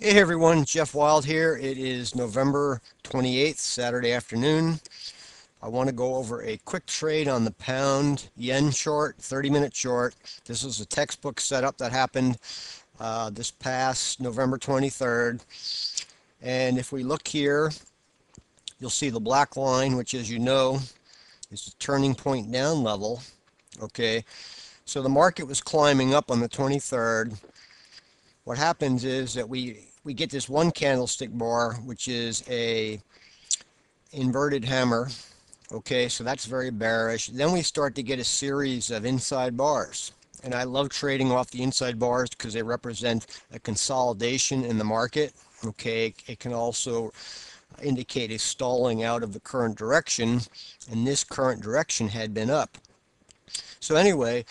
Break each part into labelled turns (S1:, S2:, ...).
S1: Hey everyone, Jeff Wild here. It is November 28th, Saturday afternoon. I want to go over a quick trade on the pound yen short, 30-minute short. This is a textbook setup that happened this past November 23rd. And if we look here, you'll see the black line, which as you know is the turning point down level. Okay, so the market was climbing up on the 23rd. What happens is that we get this one candlestick bar, which is a inverted hammer. Okay, so that's very bearish. Then we start to get a series of inside bars. And I love trading off the inside bars because they represent a consolidation in the market. Okay, it can also indicate a stalling out of the current direction, and this current direction had been up. So anyway,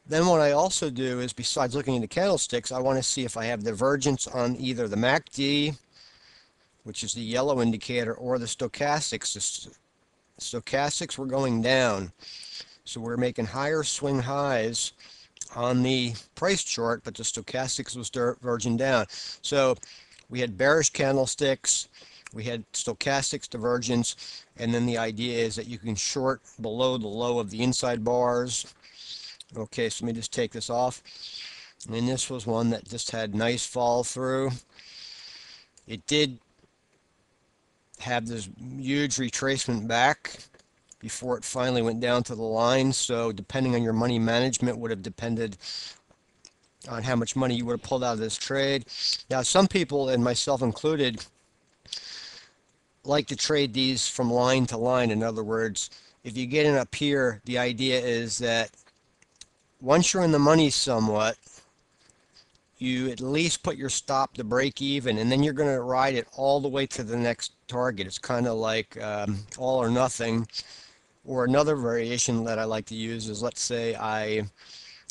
S1: then what I also do is, besides looking at the candlesticks, I want to see if I have divergence on either the MACD, which is the yellow indicator, or the stochastics. The stochastics were going down, so we're making higher swing highs on the price chart, but the stochastics was diverging down. So we had bearish candlesticks, we had stochastics divergence, and then the idea is that you can short below the low of the inside bars. Okay, so let me just take this off. And this was one that just had nice fall through. It did have this huge retracement back before it finally went down to the line. So depending on your money management would have depended on how much money you would have pulled out of this trade. Now, some people, and myself included, like to trade these from line to line. In other words, if you get in up here, the idea is that once you're in the money somewhat, you at least put your stop to break even, and then you're going to ride it all the way to the next target. It's kind of like all or nothing. Or another variation that I like to use is, let's say I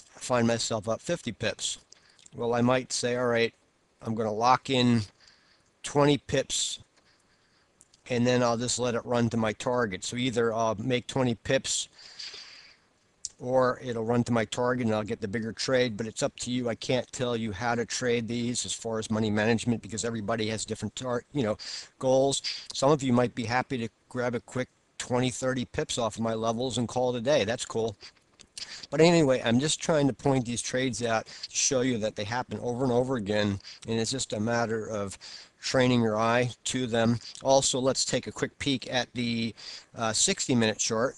S1: find myself up 50 pips. Well, I might say, all right, I'm going to lock in 20 pips and then I'll just let it run to my target. So either I'll make 20 pips or it'll run to my target and I'll get the bigger trade, but it's up to you. I can't tell you how to trade these as far as money management because everybody has different goals. Some of you might be happy to grab a quick 20, 30 pips off of my levels and call it a day. That's cool. But anyway, I'm just trying to point these trades out to show you that they happen over and over again, and it's just a matter of training your eye to them. Also, let's take a quick peek at the 60-minute chart.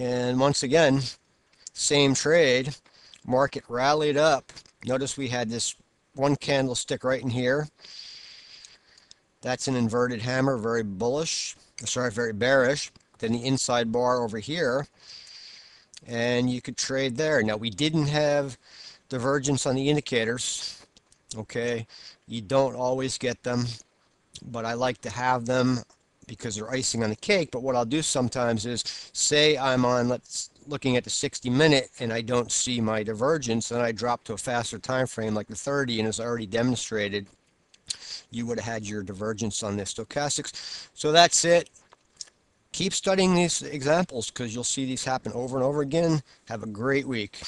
S1: And once again, same trade. Market rallied up. Notice we had this one candlestick right in here. That's an inverted hammer, very bullish. Sorry, very bearish. Then the inside bar over here. And you could trade there. Now, we didn't have divergence on the indicators. Okay, you don't always get them, but I like to have them because they're icing on the cake. But what I'll do sometimes is, say I'm on, looking at the 60-minute and I don't see my divergence, and I drop to a faster time frame like the 30, and as I already demonstrated, you would have had your divergence on the stochastics. So that's it. Keep studying these examples because you'll see these happen over and over again. Have a great week.